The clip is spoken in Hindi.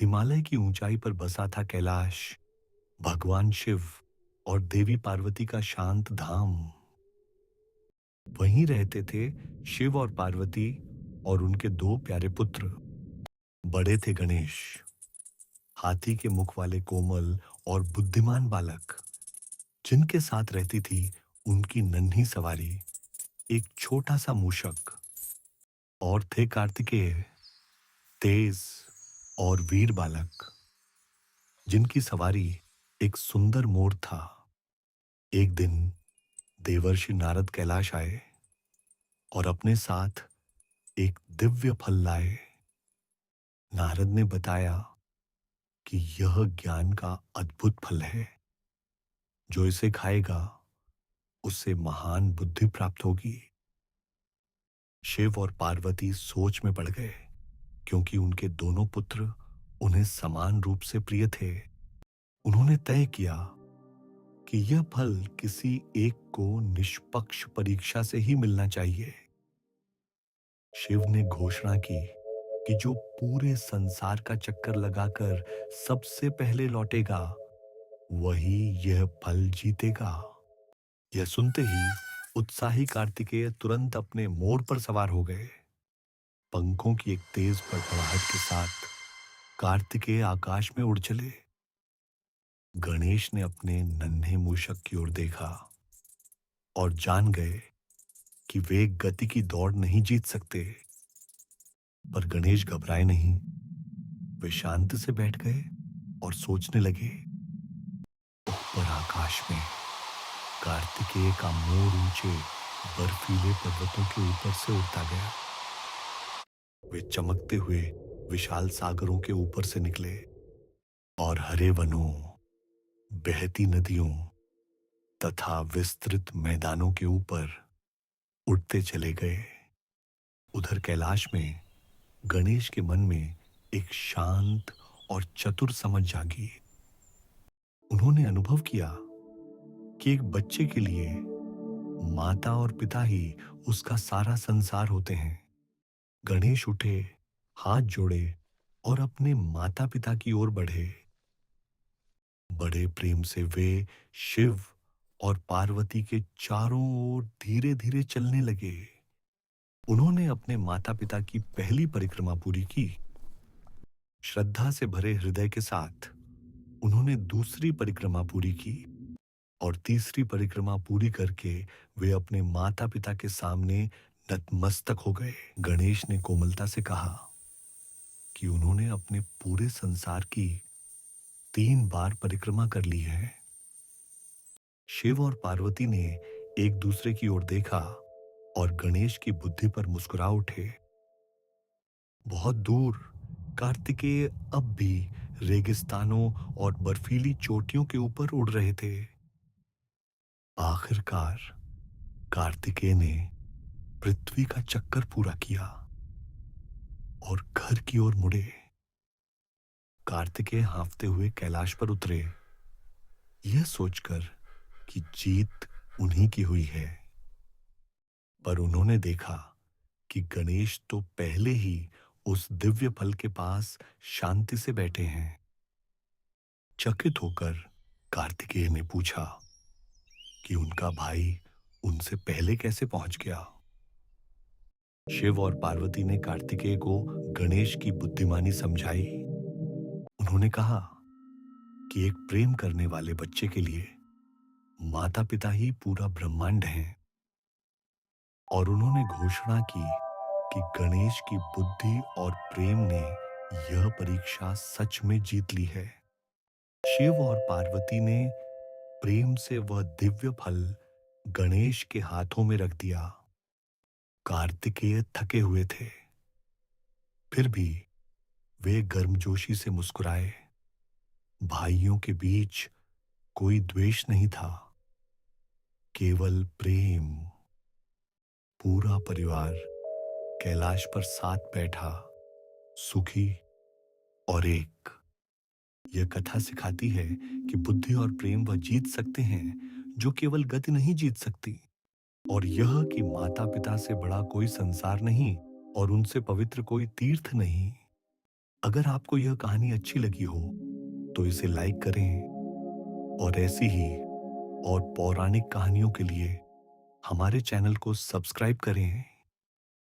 हिमालय की ऊंचाई पर बसा था कैलाश, भगवान शिव और देवी पार्वती का शांत धाम। वहीं रहते थे शिव और पार्वती और उनके दो प्यारे पुत्र। बड़े थे गणेश, हाथी के मुख वाले कोमल और बुद्धिमान बालक, जिनके साथ रहती थी उनकी नन्ही सवारी, एक छोटा सा मूषक। और थे कार्तिकेय, तेज और वीर बालक, जिनकी सवारी एक सुंदर मोर था। एक दिन देवर्षि नारद कैलाश आए और अपने साथ एक दिव्य फल लाए। नारद ने बताया कि यह ज्ञान का अद्भुत फल है। जो इसे खाएगा उससे महान बुद्धि प्राप्त होगी। शिव और पार्वती सोच में पड़ गए, क्योंकि उनके दोनों पुत्र उन्हें समान रूप से प्रिय थे। उन्होंने तय किया कि यह फल किसी एक को निष्पक्ष परीक्षा से ही मिलना चाहिए। शिव ने घोषणा की कि जो पूरे संसार का चक्कर लगाकर सबसे पहले लौटेगा, वही यह फल जीतेगा। यह सुनते ही उत्साही कार्तिकेय तुरंत अपने मोर पर सवार हो गए। पंखों की एक तेज फड़फड़ाहट के साथ कार्तिकेय आकाश में उड़ चले। गणेश ने अपने नन्हे मूषक की ओर देखा और जान गए कि वे गति की दौड़ नहीं जीत सकते। पर गणेश घबराए नहीं। वे शांत से बैठ गए और सोचने लगे। ऊपर आकाश में कार्तिकेय का मोर ऊंचे बर्फीले पर्वतों के ऊपर से उड़ता गया। वे चमकते हुए विशाल सागरों के ऊपर से निकले और हरे वनों, बहती नदियों तथा विस्तृत मैदानों के ऊपर उड़ते चले गए। उधर कैलाश में गणेश के मन में एक शांत और चतुर समझ जागी। उन्होंने अनुभव किया कि एक बच्चे के लिए माता और पिता ही उसका सारा संसार होते हैं। गणेश उठे, हाथ जोड़े और अपने माता पिता की ओर बढ़े। बड़े प्रेम से वे शिव और पार्वती के चारों ओर धीरे धीरे चलने लगे। उन्होंने अपने माता पिता की पहली परिक्रमा पूरी की। श्रद्धा से भरे हृदय के साथ उन्होंने दूसरी परिक्रमा पूरी की और तीसरी परिक्रमा पूरी करके वे अपने माता पिता के सामने नतमस्तक हो गए। गणेश ने कोमलता से कहा कि उन्होंने अपने पूरे संसार की 3 बार परिक्रमा कर ली है। शिव और पार्वती ने एक दूसरे की ओर देखा और गणेश की बुद्धि पर मुस्कुरा उठे। बहुत दूर कार्तिकेय अब भी रेगिस्तानों और बर्फीली चोटियों के ऊपर उड़ रहे थे। आखिरकार कार्तिकेय ने पृथ्वी का चक्कर पूरा किया और घर की ओर मुड़े। कार्तिकेय हांफते हुए कैलाश पर उतरे, यह सोचकर कि जीत उन्हीं की हुई है। पर उन्होंने देखा कि गणेश तो पहले ही उस दिव्य फल के पास शांति से बैठे हैं। चकित होकर कार्तिकेय ने पूछा कि उनका भाई उनसे पहले कैसे पहुंच गया। शिव और पार्वती ने कार्तिकेय को गणेश की बुद्धिमानी समझाई। उन्होंने कहा कि एक प्रेम करने वाले बच्चे के लिए माता पिता ही पूरा ब्रह्मांड हैं। और उन्होंने घोषणा की कि गणेश की बुद्धि और प्रेम ने यह परीक्षा सच में जीत ली है। शिव और पार्वती ने प्रेम से वह दिव्य फल गणेश के हाथों में रख दिया। कार्तिकेय थके हुए थे, फिर भी वे गर्मजोशी से मुस्कुराए। भाइयों के बीच कोई द्वेष नहीं था, केवल प्रेम। पूरा परिवार कैलाश पर साथ बैठा, सुखी और एक। यह कथा सिखाती है कि बुद्धि और प्रेम वह जीत सकते हैं जो केवल गति नहीं जीत सकती। और यह कि माता पिता से बड़ा कोई संसार नहीं और उनसे पवित्र कोई तीर्थ नहीं। अगर आपको यह कहानी अच्छी लगी हो तो इसे लाइक करें और ऐसी ही और पौराणिक कहानियों के लिए हमारे चैनल को सब्सक्राइब करें।